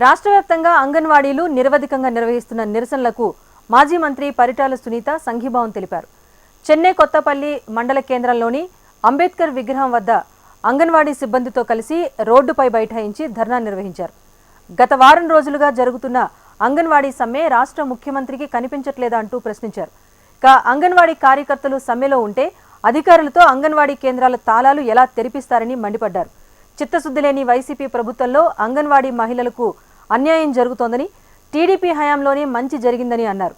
రాష్ట్ర వ్యాప్తంగా అంగన్వాడీలు నిరవధికంగా నిర్వహిస్తున్న నిరసనలకు మాజీ మంత్రి పరిటాల సునీత సంఘీభావం తెలిపారు. చెన్నై కొత్తపల్లి మండల కేంద్రంలోని అంబేద్కర్ విగ్రహం వద్ద అంగన్వాడీ సిబ్బందితో కలిసి రోడ్డుపై బైఠాయించి ధర్నా నిర్వహించారు. గత వారం రోజులుగా జరుగుతున్న అంగన్వాడీ సమ్మె రాష్ట్ర ముఖ్యమంత్రికి కనిపించట్లేదా అంటూ ప్రశ్నించారు. అంగన్వాడీ కార్యకర్తలు సమ్మెలో ఉంటే అధికారులతో అంగన్వాడీ కేంద్రాల తాళాలు ఎలా తెరిపిస్తారని మండిపడ్డారు. చిత్తశుద్ధి లేని వైసీపీ ప్రభుత్వంలో అంగన్వాడీ మహిళలకు అన్యాయం జరుగుతోందని, టీడీపీ హయాంలోనే మంచి జరిగిందని అన్నారు.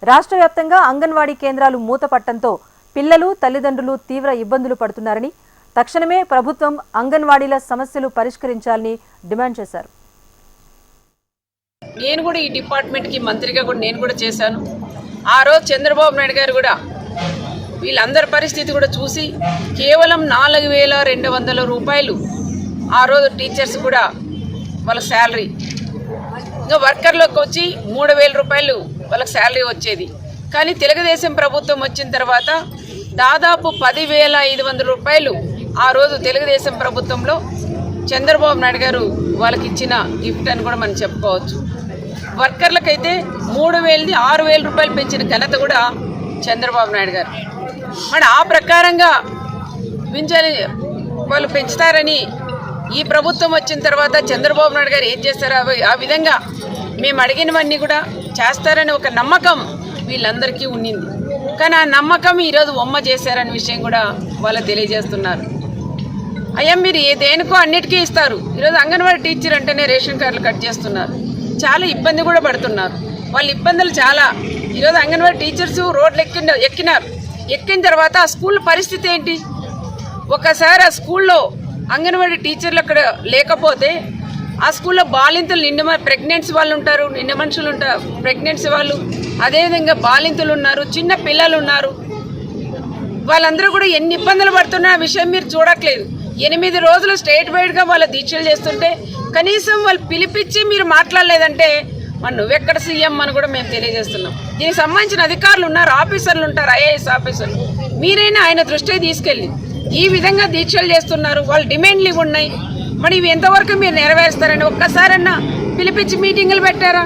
రాష్ట్ర వ్యాప్తంగా అంగన్వాడీ కేంద్రాలు మూతపట్టడంతో పిల్లలు, తల్లిదండ్రులు తీవ్ర ఇబ్బందులు పడుతున్నారని, తక్షణమే ప్రభుత్వం అంగన్వాడీల సమస్యలు పరిష్కరించాలని డిమాండ్ చేశారు. నేను కూడా ఈ డిపార్ట్మెంట్కి మంత్రిగా కూడా నేను కూడా చేశాను. ఆ రోజు చంద్రబాబు నాయుడు గారు కూడా వీళ్ళందరి పరిస్థితి కూడా చూసి కేవలం 4,200 రూపాయలు ఆ రోజు టీచర్స్ కూడా వాళ్ళ శాలరీ, ఇంకా వర్కర్లకు వచ్చి 3,000 రూపాయలు వాళ్ళకి శాలరీ వచ్చేది. కానీ తెలుగుదేశం ప్రభుత్వం వచ్చిన తర్వాత దాదాపు 10,500 రూపాయలు ఆ రోజు తెలుగుదేశం ప్రభుత్వంలో చంద్రబాబు నాయుడు గారు వాళ్ళకి ఇచ్చిన గిఫ్ట్ అని కూడా మనం చెప్పుకోవచ్చు. వర్కర్లకైతే 3,000ది 6,000 రూపాయలు పెంచిన ఘనత కూడా చంద్రబాబు నాయుడు గారు. మరి ఆ ప్రకారంగా వాళ్ళు పెంచుతారని ఈ ప్రభుత్వం వచ్చిన తర్వాత చంద్రబాబు నాయుడు గారు ఏం చేస్తారో ఆ విధంగా మేము అడిగినవన్నీ కూడా చేస్తారని ఒక నమ్మకం వీళ్ళందరికీ ఉండింది. కానీ ఆ నమ్మకం ఈరోజు వమ్మ చేశారనే విషయం కూడా వాళ్ళు తెలియజేస్తున్నారు. అయ్యా మీరు దేనికో అన్నిటికీ ఇస్తారు, ఈరోజు అంగన్వాడీ టీచర్ అంటేనే రేషన్ కార్డులు కట్ చేస్తున్నారు, చాలా ఇబ్బంది కూడా పడుతున్నారు. వాళ్ళ ఇబ్బందులు చాలా. ఈరోజు అంగన్వాడీ టీచర్స్ రోడ్లు ఎక్కిన తర్వాత ఆ స్కూల్ పరిస్థితి ఏంటి? ఒకసారి ఆ స్కూల్లో అంగన్వాడీ టీచర్లు అక్కడ లేకపోతే ఆ స్కూల్లో బాలింతలు ప్రెగ్నెన్సీ వాళ్ళు ఉంటారు, నిండు మనుషులు ఉంటారు, ప్రెగ్నెన్సీ వాళ్ళు, అదేవిధంగా బాలింతలు ఉన్నారు, చిన్న పిల్లలు ఉన్నారు. వాళ్ళందరూ కూడా ఎన్ని ఇబ్బందులు పడుతున్న విషయం మీరు చూడట్లేదు. 8 రోజులు స్టేట్ వైడ్గా వాళ్ళ దీక్షలు చేస్తుంటే కనీసం వాళ్ళు పిలిపించి మీరు మాట్లాడలేదంటే మరి నువ్వెక్కడ సీఎం అని కూడా మేము తెలియజేస్తున్నాం. దీనికి సంబంధించిన అధికారులు ఉన్నారు, ఆఫీసర్లు ఉంటారు, ఐఏఎస్ ఆఫీసర్లు, మీరైనా ఆయన దృష్టికి తీసుకెళ్ళి ఈ విధంగా దీక్షలు చేస్తున్నారు, వాళ్ళ డిమాండ్లు ఉన్నాయి, మరి ఇవి ఎంతవరకు మీరు నెరవేరుస్తారని ఒక్కసారన్నా పిలిపించి మీటింగులు పెట్టారా?